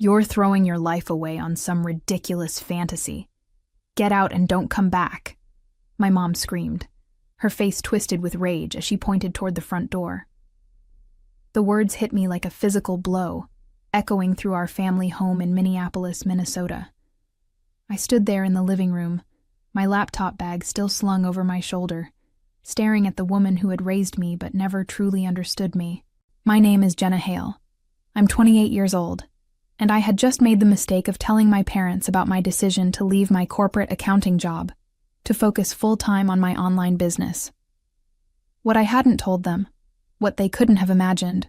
You're throwing your life away on some ridiculous fantasy. Get out and don't come back, my mom screamed, her face twisted with rage as she pointed toward the front door. The words hit me like a physical blow, echoing through our family home in Minneapolis, Minnesota. I stood there in the living room, my laptop bag still slung over my shoulder, staring at the woman who had raised me but never truly understood me. My name is Jenna Hale. I'm 28 years old, and I had just made the mistake of telling my parents about my decision to leave my corporate accounting job to focus full-time on my online business. What I hadn't told them, what they couldn't have imagined,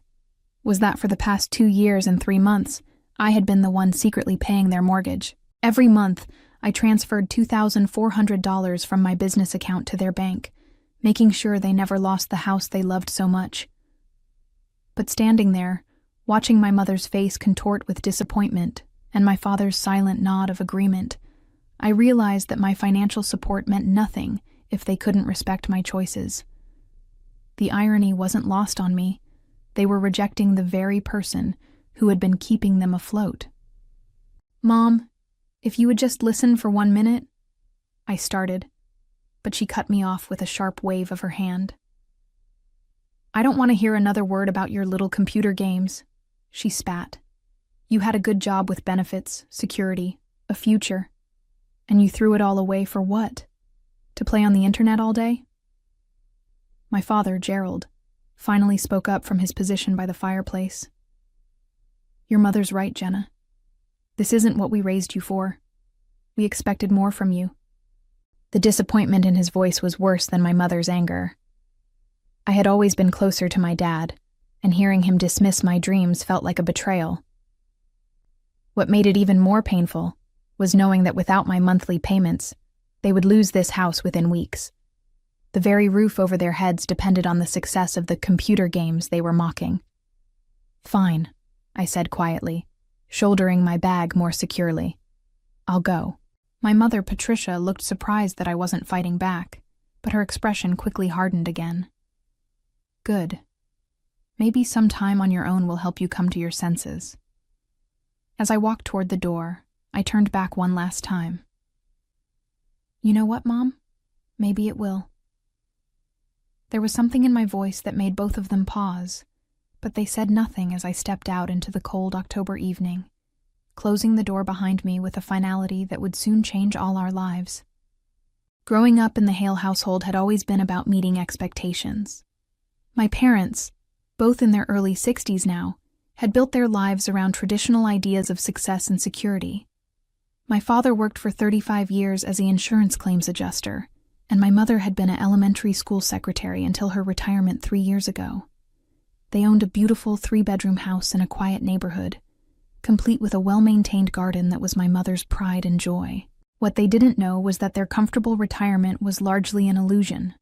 was that for the past 2 years and 3 months, I had been the one secretly paying their mortgage. Every month, I transferred $2,400 from my business account to their bank, making sure they never lost the house they loved so much. But standing there, watching my mother's face contort with disappointment and my father's silent nod of agreement, I realized that my financial support meant nothing if they couldn't respect my choices. The irony wasn't lost on me. They were rejecting the very person who had been keeping them afloat. "Mom, if you would just listen for 1 minute," I started, but she cut me off with a sharp wave of her hand. "I don't want to hear another word about your little computer games," she spat. "You had a good job with benefits, security, a future, and you threw it all away for what? To play on the internet all day?" My father, Gerald, finally spoke up from his position by the fireplace. "Your mother's right, Jenna. This isn't what we raised you for. We expected more from you." The disappointment in his voice was worse than my mother's anger. I had always been closer to my dad, and hearing him dismiss my dreams felt like a betrayal. What made it even more painful was knowing that without my monthly payments, they would lose this house within weeks. The very roof over their heads depended on the success of the computer games they were mocking. "Fine," I said quietly, shouldering my bag more securely. "I'll go." My mother, Patricia, looked surprised that I wasn't fighting back, but her expression quickly hardened again. "Good. Maybe some time on your own will help you come to your senses." As I walked toward the door, I turned back one last time. "You know what, Mom? Maybe it will." There was something in my voice that made both of them pause, but they said nothing as I stepped out into the cold October evening, closing the door behind me with a finality that would soon change all our lives. Growing up in the Hale household had always been about meeting expectations. My parents, both in their early 60s now, had built their lives around traditional ideas of success and security. My father worked for 35 years as an insurance claims adjuster, and my mother had been an elementary school secretary until her retirement 3 years ago. They owned a beautiful 3-bedroom house in a quiet neighborhood, complete with a well-maintained garden that was my mother's pride and joy. What they didn't know was that their comfortable retirement was largely an illusion.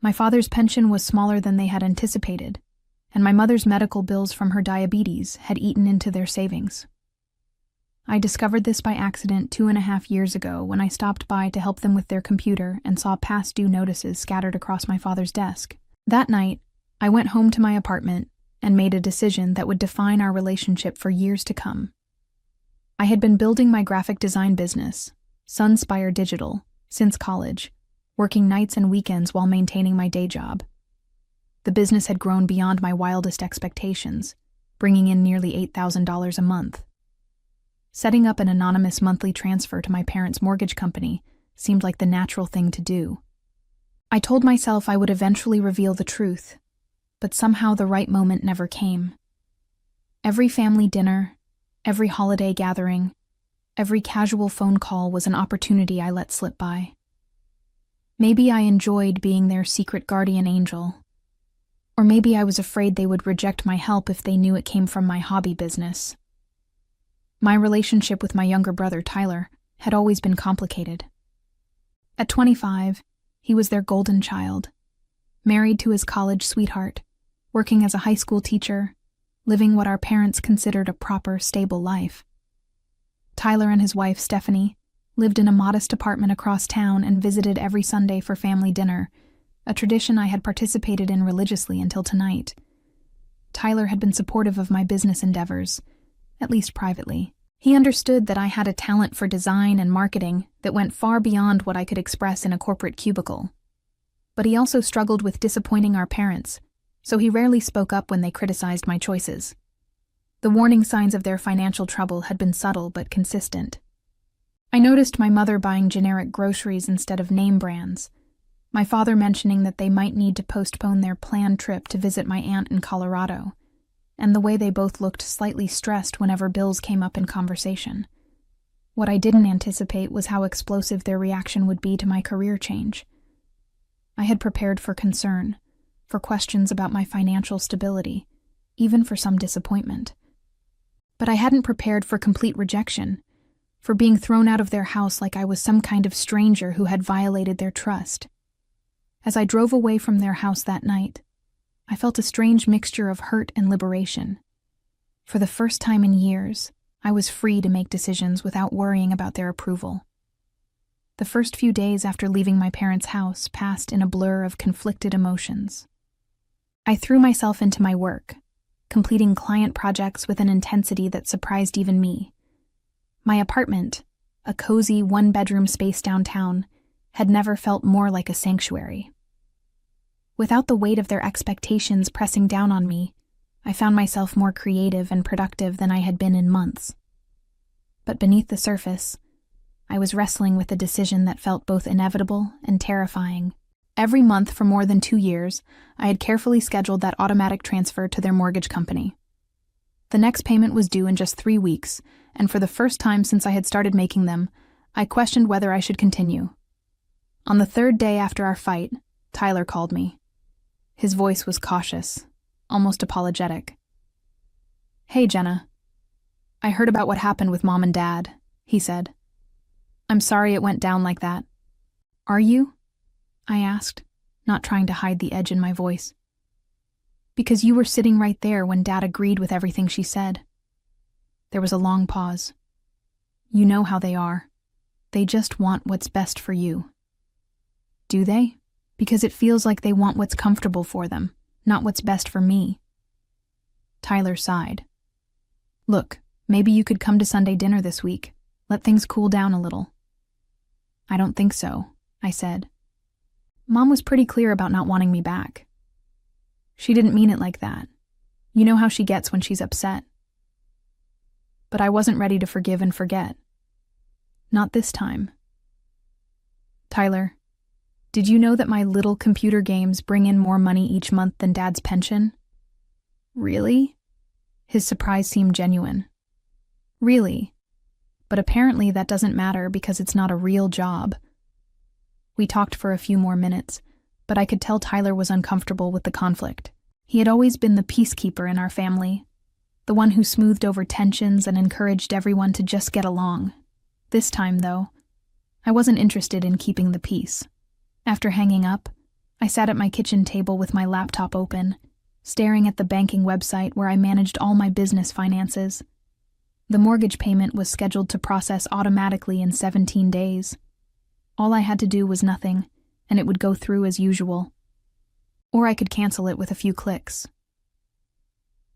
My father's pension was smaller than they had anticipated, and my mother's medical bills from her diabetes had eaten into their savings. I discovered this by accident 2.5 years ago when I stopped by to help them with their computer and saw past due notices scattered across my father's desk. That night, I went home to my apartment and made a decision that would define our relationship for years to come. I had been building my graphic design business, Sunspire Digital, since college, working nights and weekends while maintaining my day job. The business had grown beyond my wildest expectations, bringing in nearly $8,000 a month. Setting up an anonymous monthly transfer to my parents' mortgage company seemed like the natural thing to do. I told myself I would eventually reveal the truth, but somehow the right moment never came. Every family dinner, every holiday gathering, every casual phone call was an opportunity I let slip by. Maybe I enjoyed being their secret guardian angel, or maybe I was afraid they would reject my help if they knew it came from my hobby business. My relationship with my younger brother, Tyler, had always been complicated. At 25, he was their golden child, married to his college sweetheart, working as a high school teacher, living what our parents considered a proper, stable life. Tyler and his wife, Stephanie, lived in a modest apartment across town and visited every Sunday for family dinner, a tradition I had participated in religiously until tonight. Tyler had been supportive of my business endeavors, at least privately. He understood that I had a talent for design and marketing that went far beyond what I could express in a corporate cubicle. But he also struggled with disappointing our parents, so he rarely spoke up when they criticized my choices. The warning signs of their financial trouble had been subtle but consistent. I noticed my mother buying generic groceries instead of name brands, my father mentioning that they might need to postpone their planned trip to visit my aunt in Colorado, and the way they both looked slightly stressed whenever bills came up in conversation. What I didn't anticipate was how explosive their reaction would be to my career change. I had prepared for concern, for questions about my financial stability, even for some disappointment. But I hadn't prepared for complete rejection, for being thrown out of their house like I was some kind of stranger who had violated their trust. As I drove away from their house that night, I felt a strange mixture of hurt and liberation. For the first time in years, I was free to make decisions without worrying about their approval. The first few days after leaving my parents' house passed in a blur of conflicted emotions. I threw myself into my work, completing client projects with an intensity that surprised even me. My apartment, a cozy one-bedroom space downtown, had never felt more like a sanctuary. Without the weight of their expectations pressing down on me, I found myself more creative and productive than I had been in months. But beneath the surface, I was wrestling with a decision that felt both inevitable and terrifying. Every month for more than 2 years, I had carefully scheduled that automatic transfer to their mortgage company. The next payment was due in just 3 weeks, and for the first time since I had started making them, I questioned whether I should continue. On the 3rd day after our fight, Tyler called me. His voice was cautious, almost apologetic. "Hey, Jenna. I heard about what happened with Mom and Dad," he said. "I'm sorry it went down like that." "Are you?" I asked, not trying to hide the edge in my voice. "Because you were sitting right there when Dad agreed with everything she said." There was a long pause. "You know how they are. They just want what's best for you." "Do they? Because it feels like they want what's comfortable for them, not what's best for me." Tyler sighed. "Look, maybe you could come to Sunday dinner this week. Let things cool down a little." "I don't think so," I said. "Mom was pretty clear about not wanting me back." "She didn't mean it like that. You know how she gets when she's upset." But I wasn't ready to forgive and forget. Not this time. "Tyler, did you know that my little computer games bring in more money each month than Dad's pension?" "Really?" His surprise seemed genuine. "Really. But apparently that doesn't matter because it's not a real job." We talked for a few more minutes, but I could tell Tyler was uncomfortable with the conflict. He had always been the peacekeeper in our family, the one who smoothed over tensions and encouraged everyone to just get along. This time, though, I wasn't interested in keeping the peace. After hanging up, I sat at my kitchen table with my laptop open, staring at the banking website where I managed all my business finances. The mortgage payment was scheduled to process automatically in 17 days. All I had to do was nothing, and it would go through as usual. Or I could cancel it with a few clicks.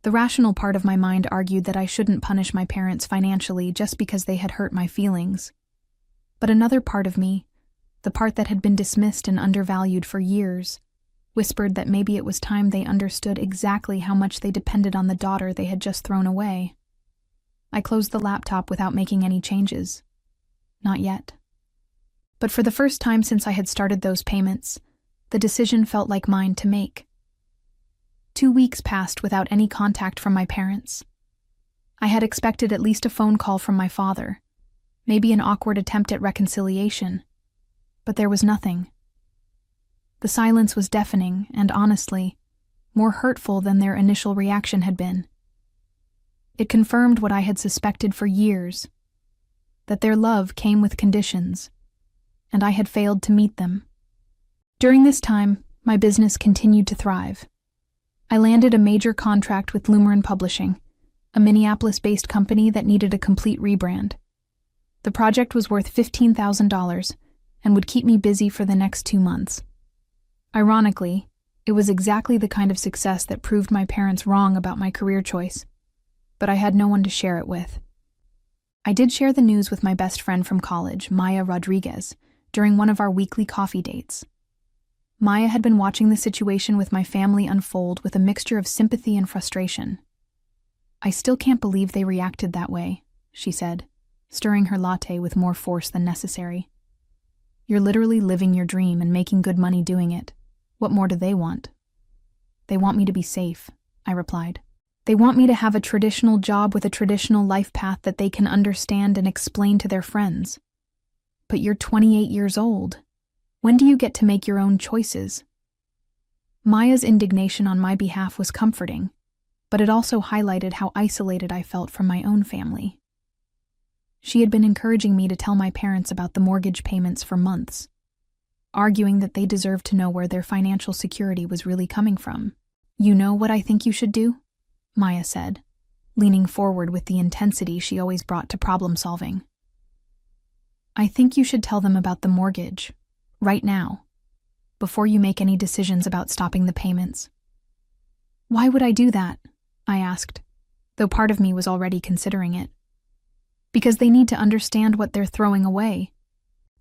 The rational part of my mind argued that I shouldn't punish my parents financially just because they had hurt my feelings. But another part of me, the part that had been dismissed and undervalued for years, whispered that maybe it was time they understood exactly how much they depended on the daughter they had just thrown away. I closed the laptop without making any changes. Not yet. But for the first time since I had started those payments, the decision felt like mine to make. 2 weeks passed without any contact from my parents. I had expected at least a phone call from my father, maybe an awkward attempt at reconciliation, but there was nothing. The silence was deafening and, honestly, more hurtful than their initial reaction had been. It confirmed what I had suspected for years, that their love came with conditions, and I had failed to meet them. During this time, my business continued to thrive. I landed a major contract with Lumerin Publishing, a Minneapolis-based company that needed a complete rebrand. The project was worth $15,000 and would keep me busy for the next 2 months. Ironically, it was exactly the kind of success that proved my parents wrong about my career choice. but I had no one to share it with. I did share the news with my best friend from college, Maya Rodriguez, during one of our weekly coffee dates. Maya had been watching the situation with my family unfold with a mixture of sympathy and frustration. "I still can't believe they reacted that way," she said, stirring her latte with more force than necessary. "You're literally living your dream and making good money doing it. What more do they want?" "They want me to be safe," I replied. "They want me to have a traditional job with a traditional life path that they can understand and explain to their friends. But you're 28 years old. When do you get to make your own choices?" Maya's indignation on my behalf was comforting, but it also highlighted how isolated I felt from my own family. She had been encouraging me to tell my parents about the mortgage payments for months, arguing that they deserved to know where their financial security was really coming from. "You know what I think you should do?" Maya said, leaning forward with the intensity she always brought to problem solving. "I think you should tell them about the mortgage, right now, before you make any decisions about stopping the payments." "Why would I do that?" I asked, though part of me was already considering it. "Because they need to understand what they're throwing away.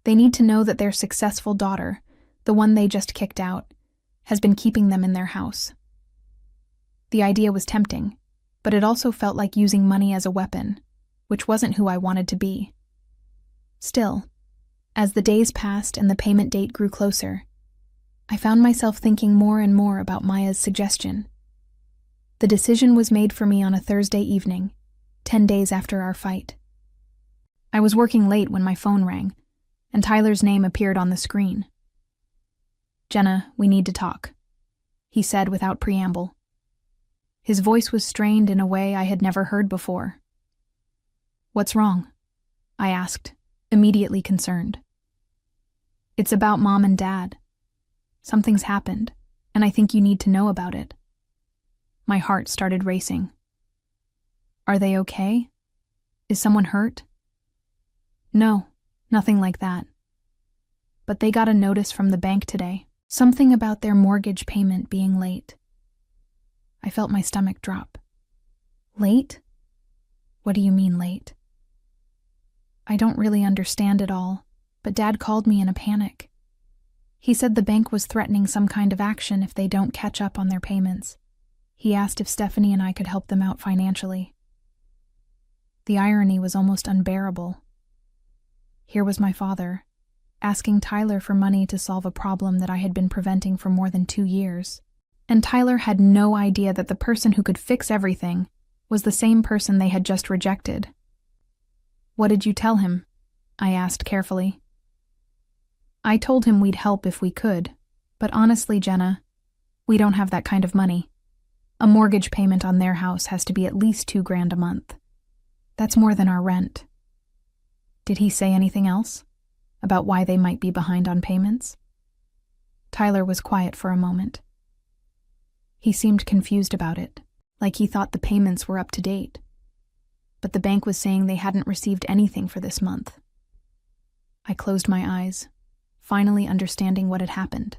They need to know that their successful daughter, the one they just kicked out, has been keeping them in their house." The idea was tempting, but it also felt like using money as a weapon, which wasn't who I wanted to be. Still, as the days passed and the payment date grew closer, I found myself thinking more and more about Maya's suggestion. The decision was made for me on a Thursday evening, 10 days after our fight. I was working late when my phone rang, and Tyler's name appeared on the screen. "Jenna, we need to talk," he said without preamble. His voice was strained in a way I had never heard before. "What's wrong?" I asked, immediately concerned. "It's about Mom and Dad. Something's happened, and I think you need to know about it." My heart started racing. "Are they okay? Is someone hurt?" "No, nothing like that. But they got a notice from the bank today, something about their mortgage payment being late." I felt my stomach drop. "Late? What do you mean late?" "I don't really understand it all, but Dad called me in a panic. He said the bank was threatening some kind of action if they don't catch up on their payments. He asked if Stephanie and I could help them out financially." The irony was almost unbearable. Here was my father, asking Tyler for money to solve a problem that I had been preventing for more than 2 years. And Tyler had no idea that the person who could fix everything was the same person they had just rejected. "What did you tell him?" I asked carefully. "I told him we'd help if we could, but honestly, Jenna, we don't have that kind of money. A mortgage payment on their house has to be at least $2,000 a month. That's more than our rent." "Did he say anything else? About why they might be behind on payments?" Tyler was quiet for a moment. He seemed confused about it, like he thought the payments were up to date. But the bank was saying they hadn't received anything for this month. I closed my eyes, finally understanding what had happened.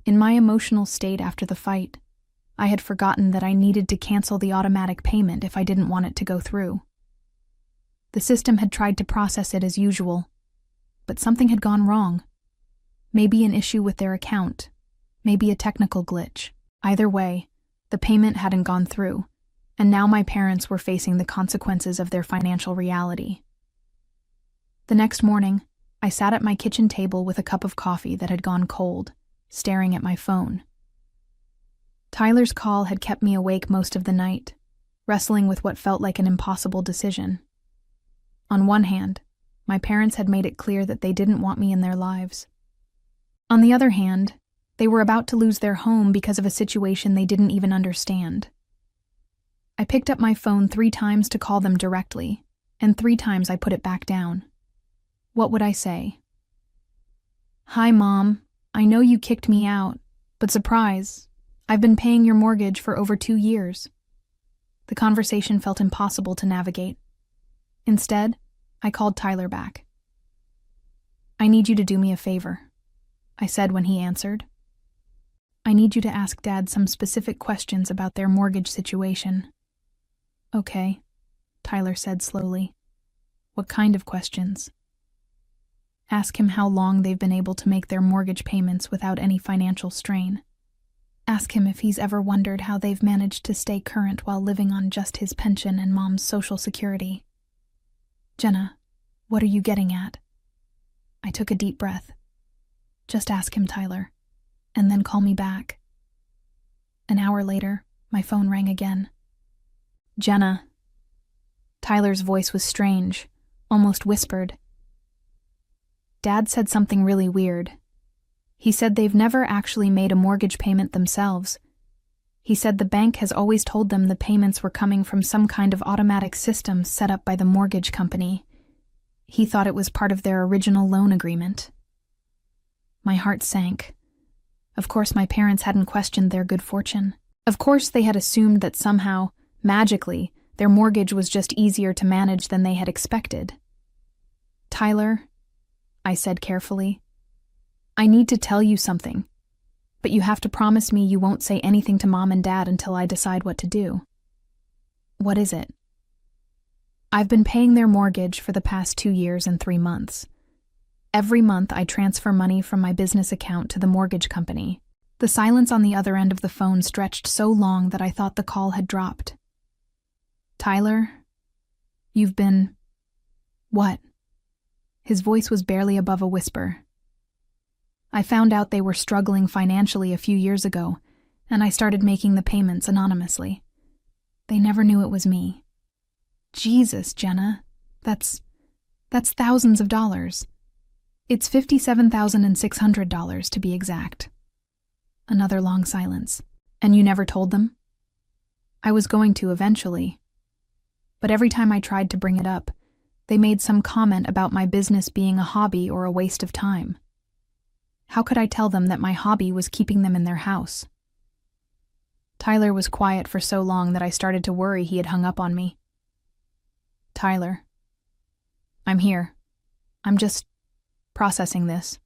In my emotional state after the fight, I had forgotten that I needed to cancel the automatic payment if I didn't want it to go through. The system had tried to process it as usual, but something had gone wrong. Maybe an issue with their account, maybe a technical glitch. Either way, the payment hadn't gone through, and now my parents were facing the consequences of their financial reality. The next morning, I sat at my kitchen table with a cup of coffee that had gone cold, staring at my phone. Tyler's call had kept me awake most of the night, wrestling with what felt like an impossible decision. On one hand, my parents had made it clear that they didn't want me in their lives. On the other hand, they were about to lose their home because of a situation they didn't even understand. I picked up my phone 3 times to call them directly, and 3 times I put it back down. What would I say? "Hi, Mom. I know you kicked me out, but surprise, I've been paying your mortgage for over 2 years. The conversation felt impossible to navigate. Instead, I called Tyler back. "I need you to do me a favor," I said when he answered. "I need you to ask Dad some specific questions about their mortgage situation." Okay, Tyler said slowly. What kind of questions? Ask him how long they've been able to make their mortgage payments without any financial strain. Ask him if he's ever wondered how they've managed to stay current while living on just his pension and Mom's Social Security. Jenna, what are you getting at? I took a deep breath. Just ask him, Tyler, and then call me back. An hour later, my phone rang again. Jenna. Tyler's voice was strange, almost whispered. Dad said something really weird. He said they've never actually made a mortgage payment themselves. He said the bank has always told them the payments were coming from some kind of automatic system set up by the mortgage company. He thought it was part of their original loan agreement. My heart sank. Of course, my parents hadn't questioned their good fortune. Of course, they had assumed that somehow, magically, their mortgage was just easier to manage than they had expected. Tyler, I said carefully, I need to tell you something, but you have to promise me you won't say anything to Mom and Dad until I decide what to do. What is it? I've been paying their mortgage for the past 2 years and 3 months. Every month I transfer money from my business account to the mortgage company. The silence on the other end of the phone stretched so long that I thought the call had dropped. Tyler, you've been... What? His voice was barely above a whisper. I found out they were struggling financially a few years ago, and I started making the payments anonymously. They never knew it was me. Jesus, Jenna, that's thousands of dollars. It's $57,600 to be exact. Another long silence. And you never told them? I was going to eventually. But every time I tried to bring it up, they made some comment about my business being a hobby or a waste of time. How could I tell them that my hobby was keeping them in their house? Tyler was quiet for so long that I started to worry he had hung up on me. Tyler, I'm here. I'm just processing this.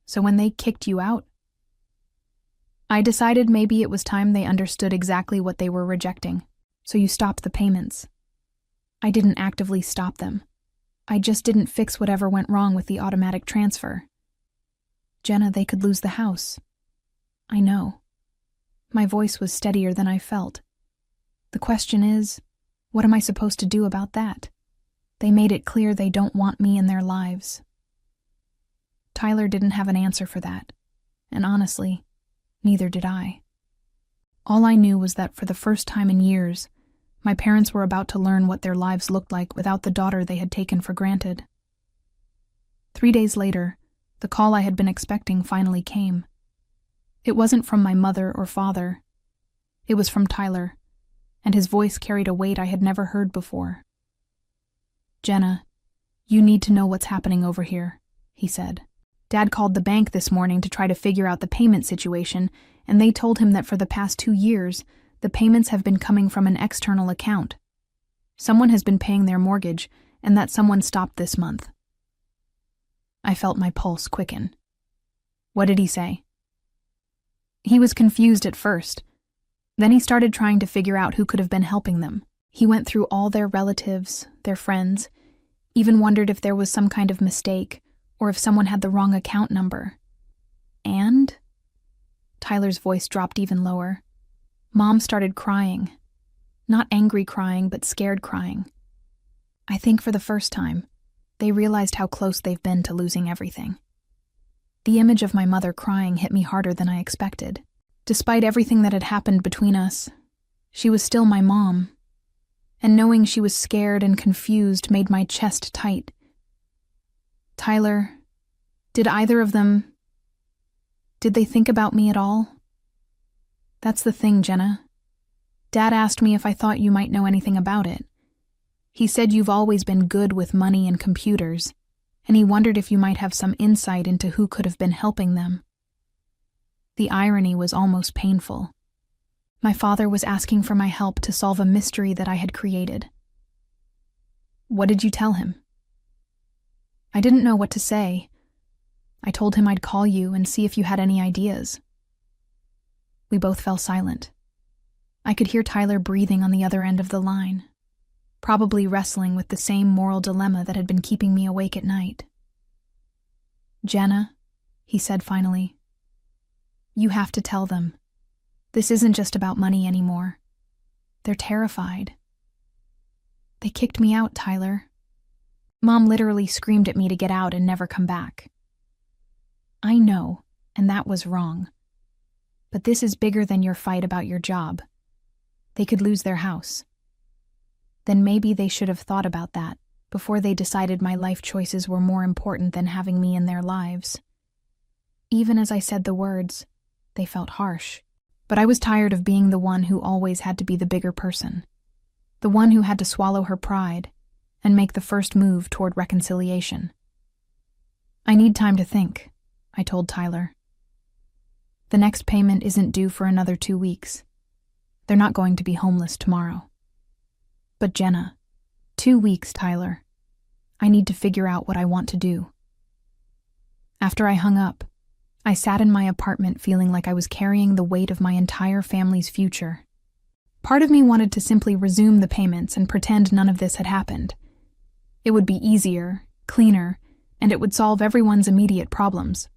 So when they kicked you out, I decided maybe it was time they understood exactly what they were rejecting. So you stopped the payments. I didn't actively stop them. I just didn't fix whatever went wrong with the automatic transfer. Jenna, they could lose the house. I know. My voice was steadier than I felt. The question is, what am I supposed to do about that? They made it clear they don't want me in their lives. Tyler didn't have an answer for that, and honestly, neither did I. All I knew was that for the first time in years, my parents were about to learn what their lives looked like without the daughter they had taken for granted. 3 days later, the call I had been expecting finally came. It wasn't from my mother or father. It was from Tyler, and his voice carried a weight I had never heard before. Jenna, you need to know what's happening over here, he said. Dad called the bank this morning to try to figure out the payment situation, and they told him that for the past 2 years, the payments have been coming from an external account. Someone has been paying their mortgage, and that someone stopped this month. I felt my pulse quicken. What did he say? He was confused at first. Then he started trying to figure out who could have been helping them. He went through all their relatives, their friends, even wondered if there was some kind of mistake or if someone had the wrong account number. And? Tyler's voice dropped even lower. Mom started crying. Not angry crying, but scared crying. I think for the first time, they realized how close they've been to losing everything. The image of my mother crying hit me harder than I expected. Despite everything that had happened between us, she was still my mom, and knowing she was scared and confused made my chest tight. Tyler, did either of them... Did they think about me at all? That's the thing, Jenna. Dad asked me if I thought you might know anything about it. He said you've always been good with money and computers, and he wondered if you might have some insight into who could have been helping them. The irony was almost painful. My father was asking for my help to solve a mystery that I had created. What did you tell him? I didn't know what to say. I told him I'd call you and see if you had any ideas. We both fell silent. I could hear Tyler breathing on the other end of the line, probably wrestling with the same moral dilemma that had been keeping me awake at night. "Jenna," he said finally, "you have to tell them. This isn't just about money anymore. They're terrified. They kicked me out, Tyler. Mom literally screamed at me to get out and never come back. I know, and that was wrong. But this is bigger than your fight about your job. They could lose their house. Then maybe they should have thought about that before they decided my life choices were more important than having me in their lives." Even as I said the words, they felt harsh. But I was tired of being the one who always had to be the bigger person, the one who had to swallow her pride and make the first move toward reconciliation. "I need time to think," I told Tyler. "The next payment isn't due for another 2 weeks. They're not going to be homeless tomorrow." "But Jenna, 2 weeks, Tyler. I need to figure out what I want to do." After I hung up, I sat in my apartment feeling like I was carrying the weight of my entire family's future. Part of me wanted to simply resume the payments and pretend none of this had happened. It would be easier, cleaner, and it would solve everyone's immediate problems.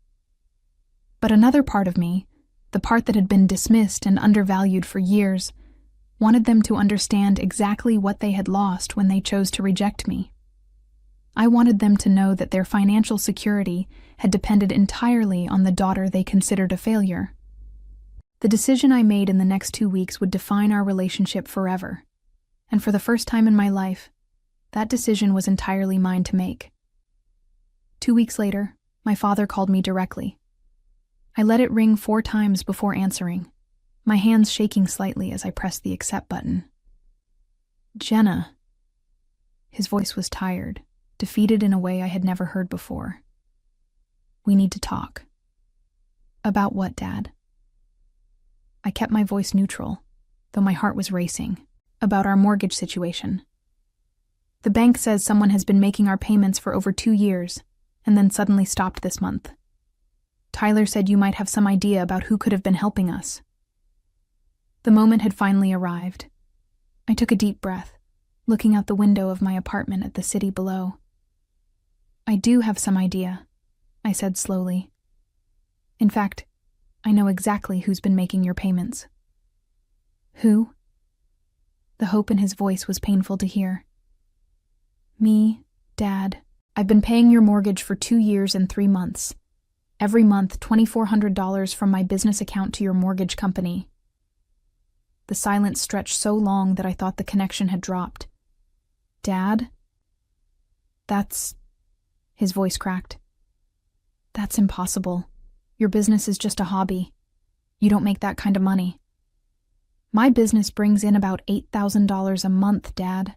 But another part of me, the part that had been dismissed and undervalued for years, wanted them to understand exactly what they had lost when they chose to reject me. I wanted them to know that their financial security had depended entirely on the daughter they considered a failure. The decision I made in the next 2 weeks would define our relationship forever, and for the first time in my life, that decision was entirely mine to make. 2 weeks later, my father called me directly. I let it ring 4 times before answering, my hands shaking slightly as I pressed the accept button. "Jenna." His voice was tired, defeated in a way I had never heard before. "We need to talk." "About what, Dad?" I kept my voice neutral, though my heart was racing. "About our mortgage situation. The bank says someone has been making our payments for over 2 years, and then suddenly stopped this month. Tyler said you might have some idea about who could have been helping us." The moment had finally arrived. I took a deep breath, looking out the window of my apartment at the city below. "I do have some idea," I said slowly. "In fact, I know exactly who's been making your payments." "Who?" The hope in his voice was painful to hear. "Me, Dad. I've been paying your mortgage for 2 years and 3 months. Every month, $2,400 from my business account to your mortgage company." The silence stretched so long that I thought the connection had dropped. "Dad?" "That's..." His voice cracked. "That's impossible. Your business is just a hobby. You don't make that kind of money." "My business brings in about $8,000 a month, Dad.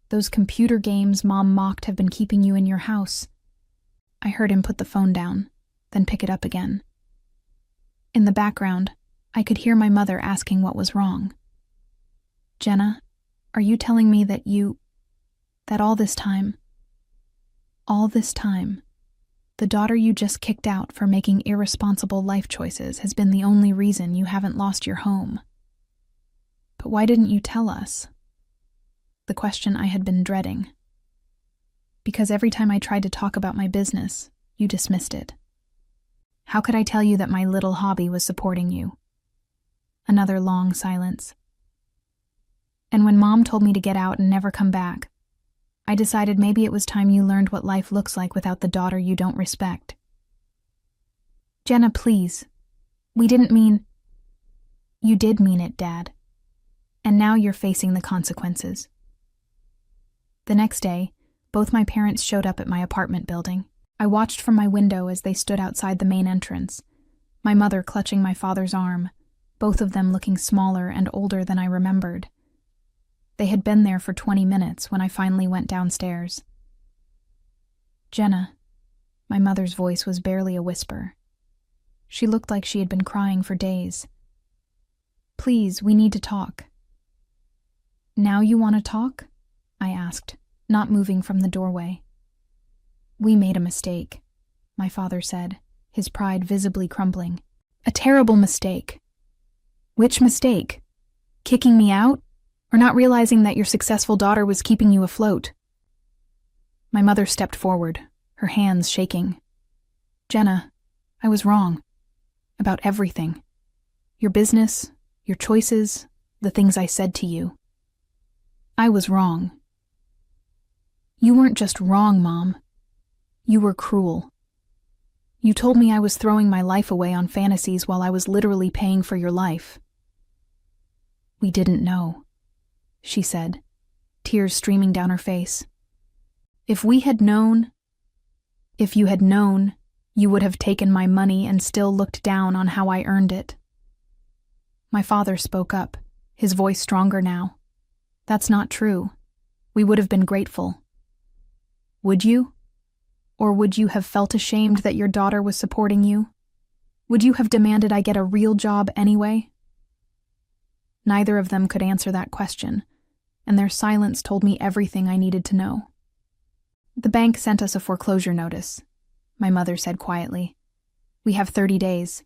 Those computer games Mom mocked have been keeping you in your house." I heard him put the phone down, then pick it up again. In the background, I could hear my mother asking what was wrong. "Jenna, are you telling me that all this time, the daughter you just kicked out for making irresponsible life choices has been the only reason you haven't lost your home? But why didn't you tell us?" The question I had been dreading. "Because every time I tried to talk about my business, you dismissed it. How could I tell you that my little hobby was supporting you?" Another long silence. "And when Mom told me to get out and never come back, I decided maybe it was time you learned what life looks like without the daughter you don't respect." "Jenna, please. We didn't mean..." "You did mean it, Dad. And now you're facing the consequences." The next day, both my parents showed up at my apartment building. I watched from my window as they stood outside the main entrance, my mother clutching my father's arm, both of them looking smaller and older than I remembered. They had been there for 20 minutes when I finally went downstairs. "Jenna," my mother's voice was barely a whisper. She looked like she had been crying for days. "Please, we need to talk." "Now you want to talk?" I asked, not moving from the doorway. "We made a mistake," my father said, his pride visibly crumbling. "A terrible mistake." "Which mistake?" Kicking me out? Or not realizing that your successful daughter was keeping you afloat? My mother stepped forward, her hands shaking. Jenna, I was wrong. About everything. Your business, your choices, the things I said to you. I was wrong. You weren't just wrong, Mom. You were cruel. You told me I was throwing my life away on fantasies while I was literally paying for your life. We didn't know, she said, tears streaming down her face. If you had known, you would have taken my money and still looked down on how I earned it. My father spoke up, his voice stronger now. That's not true. We would have been grateful. Would you? Or would you have felt ashamed that your daughter was supporting you? Would you have demanded I get a real job anyway? Neither of them could answer that question, and their silence told me everything I needed to know. The bank sent us a foreclosure notice, my mother said quietly. We have 30 days.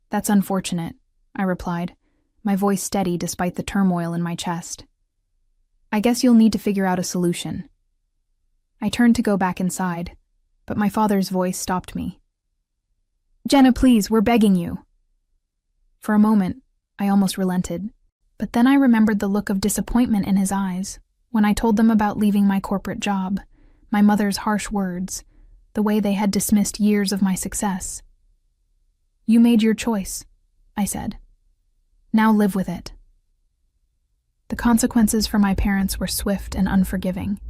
That's unfortunate, I replied, my voice steady despite the turmoil in my chest. I guess you'll need to figure out a solution. I turned to go back inside, but my father's voice stopped me. Jenna, please, we're begging you. For a moment, I almost relented, but then I remembered the look of disappointment in his eyes when I told them about leaving my corporate job, my mother's harsh words, the way they had dismissed years of my success. You made your choice, I said. Now live with it. The consequences for my parents were swift and unforgiving.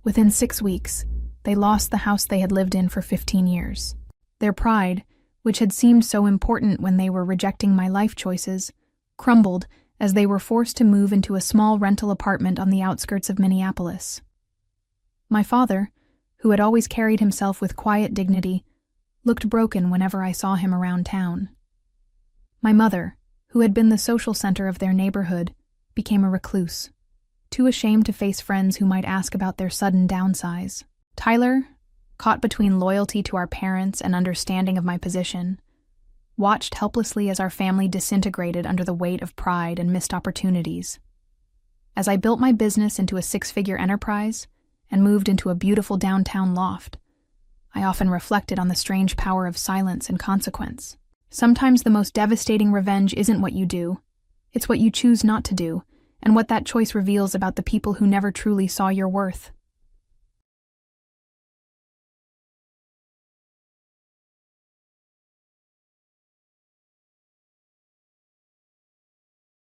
Within 6 weeks, they lost the house they had lived in for 15 years. Their pride, which had seemed so important when they were rejecting my life choices, crumbled as they were forced to move into a small rental apartment on the outskirts of Minneapolis. My father, who had always carried himself with quiet dignity, looked broken whenever I saw him around town. My mother, who had been the social center of their neighborhood, became a recluse, too ashamed to face friends who might ask about their sudden downsize. Tyler, caught between loyalty to our parents and understanding of my position, watched helplessly as our family disintegrated under the weight of pride and missed opportunities. As I built my business into a 6-figure enterprise and moved into a beautiful downtown loft, I often reflected on the strange power of silence and consequence. Sometimes the most devastating revenge isn't what you do, it's what you choose not to do, and what that choice reveals about the people who never truly saw your worth.